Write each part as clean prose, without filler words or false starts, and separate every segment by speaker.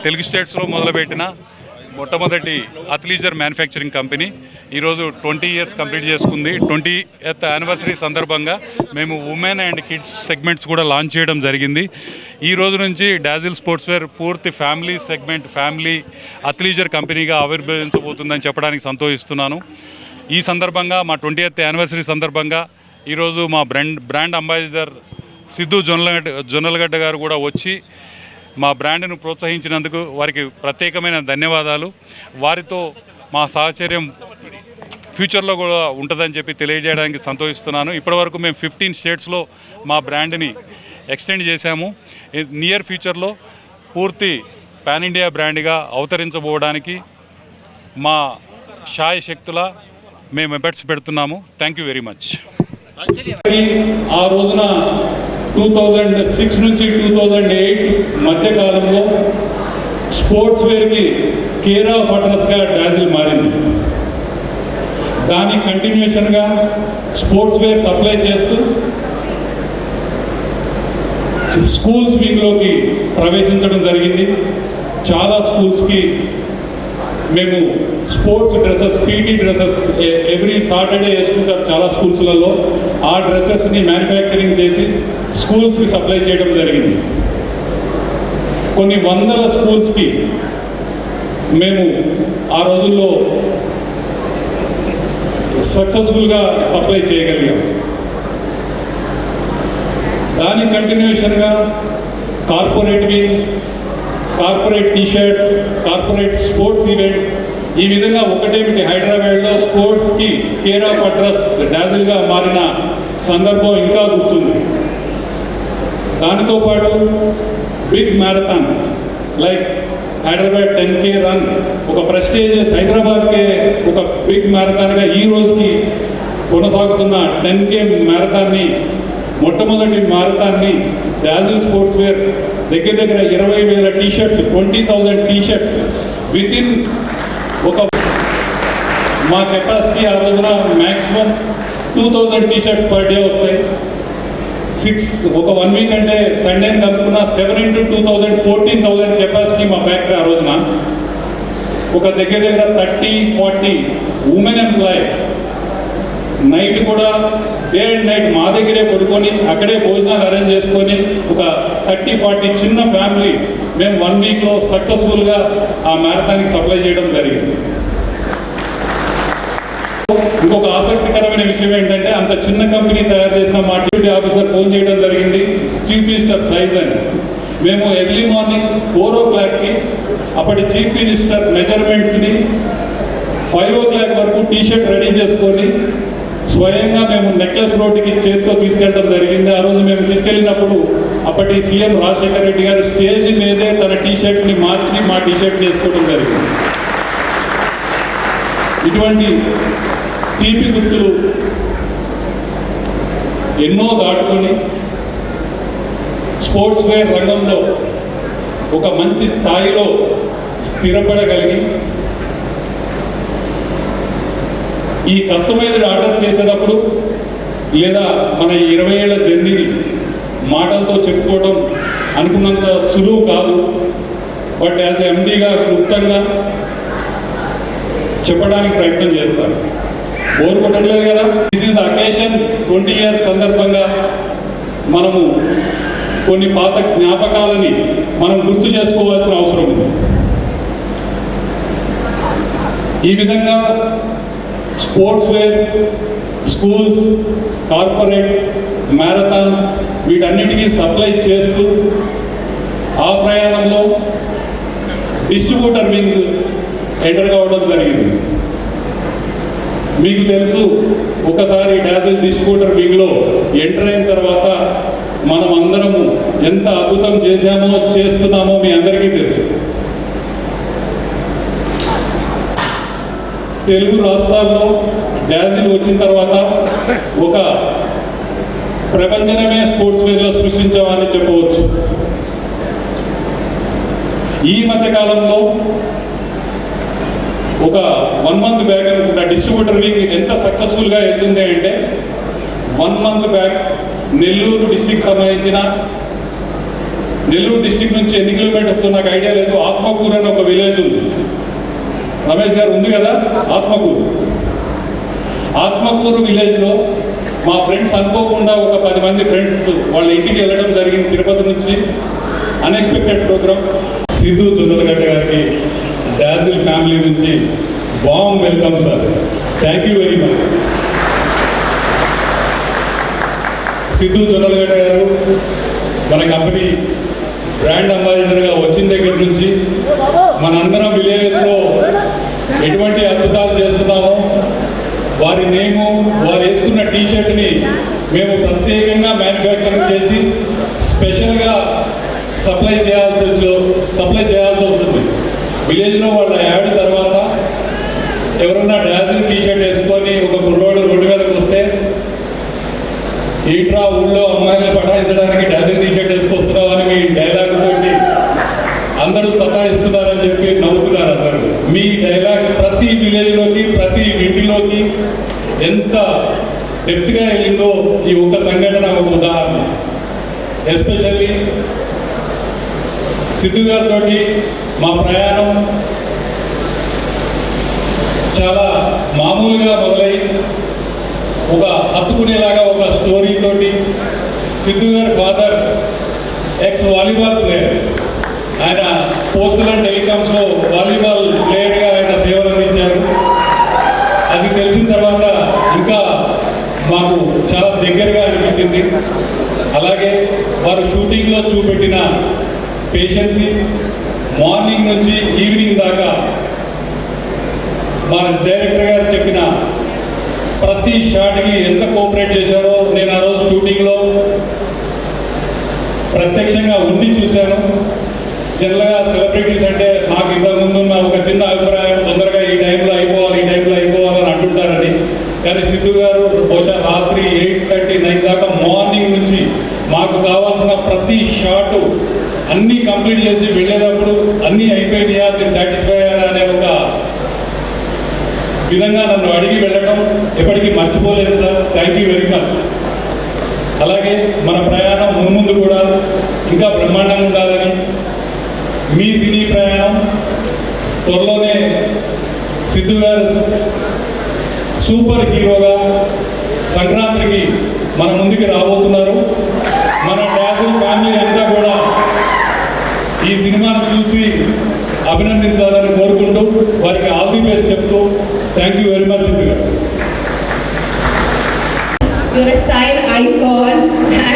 Speaker 1: తెలుగు స్టేట్స్లో మొదలుపెట్టిన మొట్టమొదటి అథ్లీజర్ మ్యానుఫ్యాక్చరింగ్ కంపెనీ ఈరోజు 20 ఇయర్స్ కంప్లీట్ చేసుకుంది. 20th యానివర్సరీ సందర్భంగా మేము ఉమెన్ అండ్ కిడ్స్ సెగ్మెంట్స్ కూడా లాంచ్ చేయడం జరిగింది. ఈ రోజు నుంచి డాజిల్ స్పోర్ట్స్ వేర్ పూర్తి ఫ్యామిలీ సెగ్మెంట్, ఫ్యామిలీ అథ్లీజర్ కంపెనీగా ఆవిర్భవించబోతుందని చెప్పడానికి సంతోషిస్తున్నాను. ఈ సందర్భంగా మా 20th యానివర్సరీ సందర్భంగా ఈరోజు మా బ్రాండ్ అంబాసిడర్ సిద్ధు జొన్నలగడ్డ గారు కూడా వచ్చి మా బ్రాండ్ను ప్రోత్సహించినందుకు వారికి ప్రత్యేకమైన ధన్యవాదాలు. వారితో మా సహచర్యం ఫ్యూచర్లో కూడా ఉంటుందని చెప్పి తెలియజేయడానికి సంతోషిస్తున్నాను. ఇప్పటివరకు మేము 15 స్టేట్స్లో మా బ్రాండ్ని ఎక్స్టెండ్ చేశాము. నియర్ ఫ్యూచర్లో పూర్తి పాన్ ఇండియా బ్రాండ్గా అవతరించబోవడానికి మా శాయశక్తుల మేము ఎఫర్ట్స్ పెడుతున్నాము. Thank you very much.
Speaker 2: ఆ రోజున 2006 నుంచి 2008 మధ్యకాలంలో స్పోర్ట్స్ వేర్కి కేర్ ఆఫ్ అడ్రస్గా డాజిల్ మారింది. దాని కంటిన్యూషన్గా స్పోర్ట్స్ వేర్ సప్లై చేస్తూ స్కూల్స్ వింగ్లోకి ప్రవేశించడం జరిగింది. చాలా స్కూల్స్కి మేము sports dresses, PT dresses every Saturday వేసుకుంటారు చాలా స్కూల్స్లలో. ఆ డ్రెస్సెస్ని మ్యానుఫ్యాక్చరింగ్ చేసి స్కూల్స్కి సప్లై చేయడం జరిగింది. కొన్ని వందల స్కూల్స్కి మేము ఆ రోజుల్లో సక్సెస్ఫుల్గా సప్లై చేయగలిగాం. దాని కంటిన్యూషన్గా కార్పొరేట్వి, corporate t-shirts, corporate sports event, ఈ విధంగా ఒకటేమిటి హైదరాబాద్లో స్పోర్ట్స్కి కేర్ ఆఫ్ అడ్రస్ డాజిల్గా మారిన సందర్భం ఇంకా గుర్తుంది. దానితో పాటు big marathons like Hyderabad 10K run, ఒక ప్రెస్టీజియస్ హైదరాబాద్కే ఒక బిగ్ మ్యారథాన్గా ఈ రోజుకి కొనసాగుతున్న 10K మ్యారథాన్ని, మొట్టమొదటి మ్యారథాన్ని డాజిల్ స్పోర్ట్స్ వేర్ దగ్గర 20,000 టీషర్ట్స్, 20,000 టీషర్ట్స్ వితిన్ ఒక మా కెపాసిటీ ఆ రోజున మ్యాక్సిమం 2,000 టీషర్ట్స్ పర్ డే వస్తాయి. ఒక 1 వీక్ అంటే సండేని కలుపుకున్న 7 into 2,000 14,000 కెపాసిటీ మా ఫ్యాక్టరీ ఆ రోజున. ఒక దగ్గర 30-40 ఉమెన్ ఎంప్లాయ్ నైట్ కూడా డే అండ్ నైట్ మా దగ్గరే పడుకొని అక్కడే భోజనాలు అరేంజ్ చేసుకొని ఒక 30-40 చిన్న ఫ్యామిలీ మేము 1 వీక్లో సక్సెస్ఫుల్గా ఆ మ్యారథాన్కి సప్లై చేయడం జరిగింది. ఇంకొక ఆసక్తికరమైన విషయం ఏంటంటే అంత చిన్న కంపెనీ తయారు చేసిన మా డ్యూటీ ఆఫీసర్ ఫోన్ చేయడం జరిగింది, చీఫ్ మినిస్టర్ సైజ్ అని. మేము ఎర్లీ మార్నింగ్ 4 o'clockకి అప్పటి చీఫ్ మినిస్టర్ మెజర్మెంట్స్ని 5 o'clock వరకు టీషర్ట్ రెడీ చేసుకొని స్వయంగా మేము నెక్లెస్ రోడ్డుకి చేతితో తీసుకెళ్ళడం జరిగింది. ఆ రోజు మేము తీసుకెళ్ళినప్పుడు అప్పటి సీఎం రాజశేఖర రెడ్డి గారు స్టేజ్ మీదే తన టీషర్ట్ని మార్చి మా టీషర్ట్ని వేసుకోవడం జరిగింది. ఇటువంటి తీపి గుర్తులు ఎన్నో దాటుకొని స్పోర్ట్స్ వేర్ రంగంలో ఒక మంచి స్థాయిలో స్థిరపడగలిగి ఈ కస్టమైజ్డ్ ఆర్డర్ చేసేటప్పుడు లేదా మన 20 ఏళ్ల జర్నీని మాటలతో చెప్పుకోవడం అనుకున్నంత సులువు కాదు. బట్ యాజ్ ఎండీగా క్లుప్తంగా చెప్పడానికి ప్రయత్నం చేస్తాను. బోర్ కొట్టట్లేదు కదా. దిస్ ఈజ్ అకేషన్ 20 ఇయర్స్ సందర్భంగా మనము కొన్ని పాత జ్ఞాపకాలని మనం గుర్తు చేసుకోవాల్సిన అవసరం ఉంది. ఈ విధంగా sports wear, schools, corporate, marathons వీటన్నిటికీ సప్లై చేస్తూ ఆ ప్రయాణంలో డిస్ట్రిబ్యూటర్ వింగ్ ఎంటర్ కావడం జరిగింది. మీకు తెలుసు, ఒకసారి డాజిల్ డిస్ట్రిబ్యూటర్ వింగ్లో ఎంటర్ అయిన తర్వాత మనం అందరము ఎంత అద్భుతం చేస్తున్నామో మీ అందరికీ తెలుసు. తెలుగు రాష్ట్రాల్లో డాజిల్ వచ్చిన తర్వాత ఒక ప్రపంచమే స్పోర్ట్స్ వేర్లో సృష్టించామని చెప్పవచ్చు. ఈ మధ్యకాలంలో ఒక 1 month బ్యాక్ అనుకుంటా డిస్ట్రిబ్యూటర్ వింగ్ ఎంత సక్సెస్ఫుల్గా వెళ్తుంది అంటే 1 month బ్యాక్ నెల్లూరు డిస్ట్రిక్ట్ సంబంధించిన నెల్లూరు డిస్టిక్ నుంచి ఎన్ని కిలోమీటర్స్ నాకు ఐడియా లేదు. ఆత్మకూరు అని ఒక విలేజ్ ఉంది, రమేష్ గారు ఉంది కదా, ఆత్మకూరు విలేజ్లో మా ఫ్రెండ్స్ అనుకోకుండా ఒక 10 మంది ఫ్రెండ్స్ వాళ్ళ ఇంటికి వెళ్ళడం జరిగింది తిరుపతి నుంచి. Unexpected programme. సిద్ధు జొన్నలగడ్డ గారికి డాజిల్ ఫ్యామిలీ నుంచి warm welcome sir. Thank you very much. Siddhu Jonnalagadda గారు మన కంపెనీ బ్రాండ్ అంబాసిడర్గా వచ్చిన దగ్గర నుంచి మనందరం విలేజెస్లో ఎటువంటి అద్భుతాలు చేస్తున్నామో, వారి నేము, వారు వేసుకున్న టీషర్ట్ని మేము ప్రత్యేకంగా మ్యానుఫ్యాక్చరింగ్ చేసి స్పెషల్గా సప్లై చేయాల్సి వస్తుంది. విలేజ్లో వాళ్ళ యాడ్ తర్వాత ఎవరన్నా డాజిల్ టీషర్ట్ వేసుకొని ఒక కుర్రోడు రోడ్డు మీదకి వస్తే, ఏంట్రా ఊళ్ళో అమ్మాయిలు పటాయించడానికి డాజిల్ టీషర్ట్ వేసుకొస్తున్నావు అని మీ డైలాగ్ తోటి అందరూ సతాయిస్తున్నారని చెప్పి నవ్వుతున్నారు అందరూ. మీ డైలాగ్ ప్రతి విలేజ్లోకి, ప్రతి ఇంటిలోకి ఎంత డెప్త్గా వెళ్ళిందో ఈ ఒక్క సంఘటన ఒక ఉదాహరణ. ఎస్పెషల్లీ సిద్ధు గారితో మా ప్రయాణం చాలా మామూలుగా మొదలై ఒక హత్తుకునేలాగా ఒక స్టోరీ తోటి. సిద్ధు గారి ఫాదర్ ఎక్స్ వాలీబాల్ ప్లేయర్, ఆయన పోస్టల్ అండ్ టెలికామ్స్లో వాలీబాల్ ప్లేయర్గా ఆయన సేవలు అందించారు. అది తెలిసిన తర్వాత ఇంకా మాకు చాలా దగ్గరగా అనిపించింది. అలాగే వారు షూటింగ్లో చూపెట్టిన పేషెన్సీ, మార్నింగ్ నుంచి ఈవినింగ్ దాకా మా డైరెక్టర్ గారు చెప్పిన ప్రతి షాట్కి ఎంత కోఆపరేట్ చేశారో నేను ఆ రోజు షూటింగ్లో ప్రత్యక్షంగా ఉండి చూశాను. జనరల్గా సెలబ్రిటీస్ అంటే నాకు ఇంతకుముందు ఉన్న ఒక చిన్న అభిప్రాయం, తొందరగా ఈ టైంలో అయిపోవాలని అంటుంటారని. కానీ సిద్ధు గారు బహుశా రాత్రి 8:30, 9 దాకా మార్నింగ్ నుంచి మాకు కావాల్సిన ప్రతి షాటు అన్నీ కంప్లీట్ చేసి వెళ్ళేటప్పుడు అన్నీ అయిపోయినాయా, మీరు సాటిస్ఫై అయ్యారా అనే ఒక విధంగా నన్ను అడిగి వెళ్ళడం ఎప్పటికీ మర్చిపోలేదు sir. Thank you very much. అలాగే మన ప్రయాణం మున్ముందు కూడా ఇంకా బ్రహ్మాండంగా ఉండాలని, మీ సినీ ప్రయాణం త్వరలోనే సిద్ధు గారు సూపర్ హీరోగా సంక్రాంతికి మన ముందుకు రాబోతున్నారు. మన డాజిల్ ఫ్యామిలీ అంతా కూడా ఈ సినిమాను చూసి అభినందించాలని కోరుకుంటూ వారికి ఆల్ ది బెస్ట్ చెప్తూ thank you very much Siddhu గారు.
Speaker 3: You're a style icon,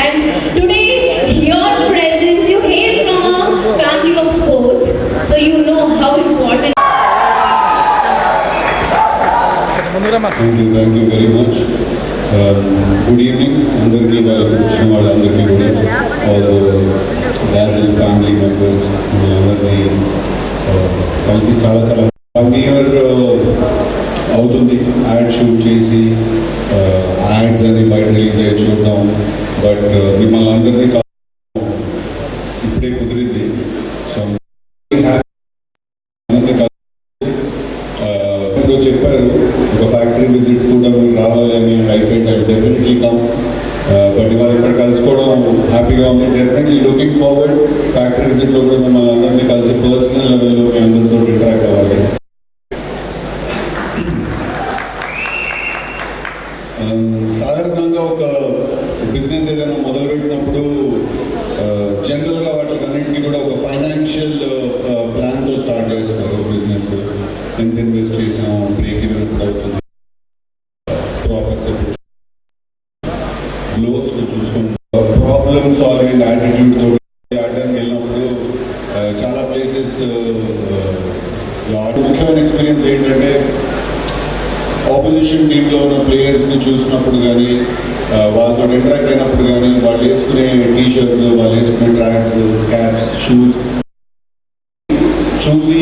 Speaker 3: and today your presence, you hail from a family of sports, so you know how important.
Speaker 4: Thank you very much. Good evening, అందరికీ వాళ్ళకి వచ్చిన వాళ్ళందరికీ కూడా, all Dazzle family members అందరినీ కలిసి చాలా 1 year అవుతుంది ad shoot చేసి, యాడ్స్ అని బయట రిలీజ్ అయ్యి చూద్దాం. బట్ మిమ్మల్ని అందరినీ ఇప్పుడే కుదిరింది. సో ఇప్పుడు చెప్పారు ఒక ఫ్యాక్టరీ విజిట్ కూడా మీరు రావాలి అని. I said I definitely come. But ఇవాళ ఇక్కడ కలుసుకోవడం హ్యాపీగా ఉంది. డెఫినెట్లీ లుకింగ్ ఫార్వర్డ్ ఫ్యాక్టరీ విజిట్లో కూడా మిమ్మల్ని అందరినీ కలిసి పర్సనల్ లెవెల్లో మీ అందరితో ఇంటరాక్ట్ అవ్వాలి. సాధారణంగా ఒక బిజినెస్ ఏదైనా మొదలుపెట్టినప్పుడు జనరల్గా వాటికి అన్నింటినీ కూడా ఒక ఫైనాన్షియల్ ప్లాన్తో స్టార్ట్ చేస్తారు. బిజినెస్ ఎంత ఇన్వెస్ట్ చేసాం, బ్రేక్ ఈవెన్ ఎప్పుడు అవుతుంది, ప్రాఫిట్స్ ఎప్పుడు, లోన్స్ చూసుకుంటాం. ప్రాబ్లమ్ సాల్వింగ్ యాటిట్యూడ్ తోటి ఆడడానికి వెళ్ళినప్పుడు చాలా ప్లేసెస్ ముఖ్యమైన ఎక్స్పీరియన్స్ ఏంటంటే ఆపోజిషన్ టీంలో ఉన్న ప్లేయర్స్ని చూసినప్పుడు కానీ, వాళ్ళతో ఇంటరాక్ట్ అయినప్పుడు కానీ, వాళ్ళు వేసుకునే టీషర్ట్స్, వాళ్ళు వేసుకునే ట్రాక్స్, క్యాప్స్, షూస్ చూసి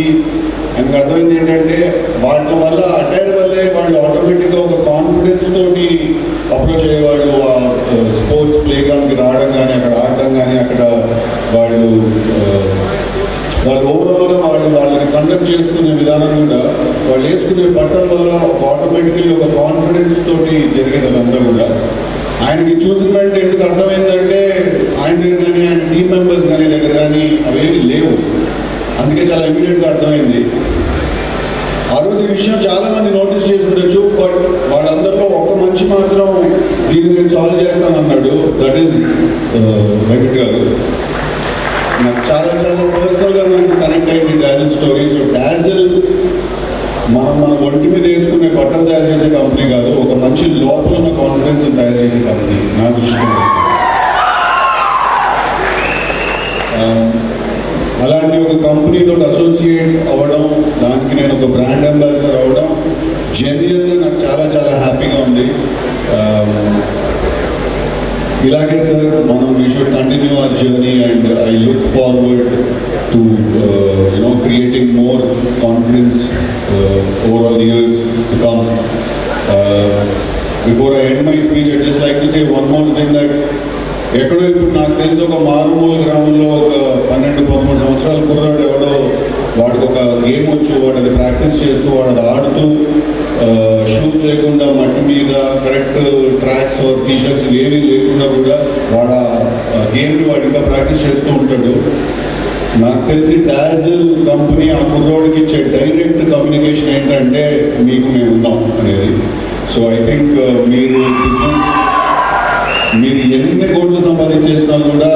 Speaker 4: నాకు అర్థమైంది ఏంటంటే వాటి వల్ల అటైర్ వల్లే వాళ్ళు ఆటోమేటిక్గా ఒక కాన్ఫిడెన్స్ తోటి అప్రోచ్ అయ్యేవాళ్ళు. స్పోర్ట్స్ ప్లేగ్రౌండ్కి రావడం కానీ, అక్కడ ఆడడం కానీ, అక్కడ వాళ్ళు ఓవరాల్గా వాళ్ళని కండక్ట్ చేసుకునే విధానం కూడా వాళ్ళు వేసుకునే బట్టల వల్ల ఒక ఆటోమేటికలీ ఒక కాన్ఫిడెన్స్ తోటి జరిగేది అదంతా కూడా. ఆయనకి చూసిన వెంటనే ఎందుకు అర్థమైందంటే ఆయన దగ్గర కానీ, ఆయన టీం మెంబర్స్ కానీ దగ్గర అందుకే చాలా ఇమీడియట్గా అర్థమైంది. ఆ రోజు ఈ విషయం చాలా మంది నోటీస్ చేసి ఉండొచ్చు, బట్ వాళ్ళందరిలో ఒక్క మనిషి మాత్రం దీన్ని నేను సాల్వ్ చేస్తానన్నాడు. దట్ ఈస్ వెంకట్ గారు. నాకు చాలా చాలా పర్సనల్గా నాకు కనెక్ట్ అయింది డాజిల్ స్టోరీ. సో డాజిల్ మన ఒంటి మీద వేసుకునే బట్టలు తయారు చేసే కంపెనీ కాదు, ఒక మంచి లోపల ఉన్న కాన్ఫిడెన్స్ తయారు చేసే కంపెనీ నా దృష్టిలో. అలాంటి ఒక కంపెనీతో అసోసియేట్ అవ్వడం, దానికి నేను ఒక బ్రాండ్ అంబాసిడర్ అవ్వడం జెన్యున్గా నాకు చాలా చాలా హ్యాపీగా ఉంది. ఇలాగే సార్ మనం we should continue our journey and I look forward to creating more confidence over all years to come. Before I end my speech I just like to say one more thing that ఎక్కడో ఇప్పుడు నాకు తెలిసి ఒక మారుమూల గ్రామంలో ఒక 12-13 సంవత్సరాల కుర్రాడు ఎవడో వాడికి ఒక గేమ్ వచ్చు, వాడు అది ప్రాక్టీస్ చేస్తూ వాడు అది ఆడుతూ షూస్ లేకుండా మట్టి మీద కరెక్ట్ ట్రాక్స్ టీషర్ట్స్ ఏమీ లేకుండా కూడా వాడు ఆ గేమ్ని వాడు ఇంకా ప్రాక్టీస్ చేస్తూ ఉంటాడు. నాకు తెలిసి డాజిల్ కంపెనీ ఆ కుర్రోడికి ఇచ్చే డైరెక్ట్ కమ్యూనికేషన్ ఏంటంటే మీకు మేము ఉన్నాం అనేది. సో ఐ థింక్ మీరు ఎన్ని కోట్లు సంపాదించేసినా కూడా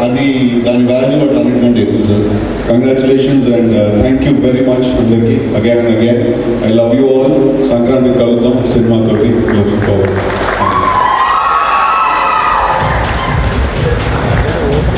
Speaker 4: అది దాని వాల్యూ అట్లా అన్నిటికంటే ఎక్కువ sir. Congratulations and thank you very much అందరికీ again and again. I love you all. సంక్రాంతికి కలుద్దాం సినిమాతోటి. Looking forward.